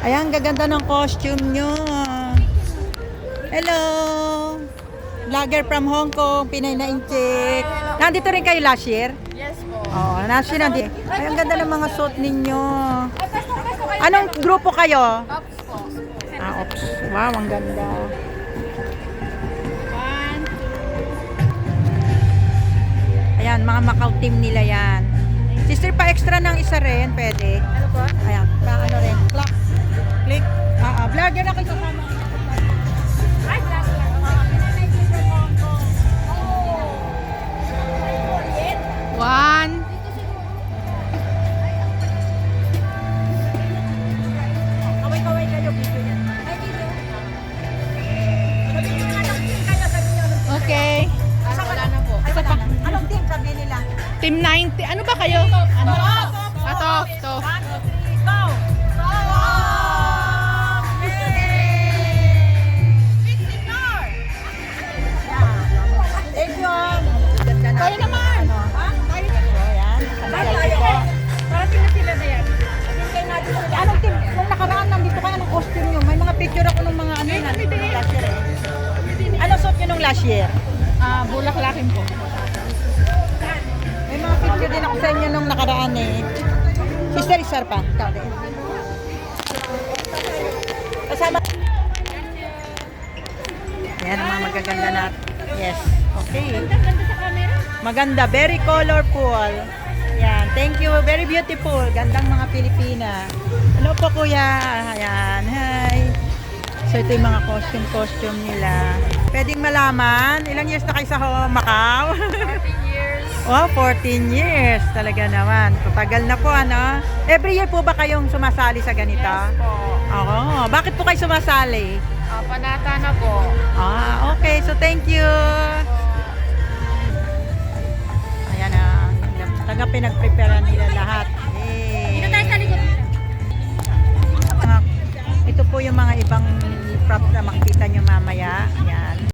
Ayan, gaganda ng costume nyo. Hello! Vlogger from Hong Kong, Pinay na Inchik. Nandito rin kayo last year? Yes po. Oo, last year nandito. Ay, ang ganda ng mga suit ninyo. Anong grupo kayo? Ops po. Ops. Wow, ang ganda. Ayan, mga Macau team nila yan. Sister, pa extra ng isa rin, pwede. Ano po? Ayan, pa ano rin. Click. Click. Vlogger na kayo kasama. Ay, last year. One. Kaway-kaway kayo, video yan. Okay. Wala na po. Ay, wala na. Anong team sabi nila? Team 90. Ano ba kayo? Ano? Top. Top. 1, 2, 3, go! Thank you. Kayo naman. Ayan. Parating na sila na yan. Anong team? Nung nakaraan nandito kayo, anong costume nyo? May mga picture ako ng mga ano yun. Nandito nung last year eh. Anong suit nyo nung last year? Bulaklakin po. May mga picture din ako sa inyo nung nakaraan eh. Sister Isar pa. Ikaw din. Kasama. Yan ang mga magaganda na. Yes. Okay. Maganda. Very colorful. Yan. Thank you. Very beautiful. Gandang mga Pilipina. Hello po kuya. Ayan. Hi. So ito yung mga costume nila. Pwedeng malaman, ilang years na kayo sa Macau? 14 years. Oh, 14 years. Talaga naman. Tagal na po, ano? Every year po ba kayong sumasali sa ganito? Yes po. Oo. Bakit po kayo sumasali? Panata na po. Okay. So, thank you. Ayan na. Taga pinag-prepare nila lahat. Hey. Dito tayo sa likod nila. Ito po yung mga ibang props na makikita nyo mamaya. Ayan.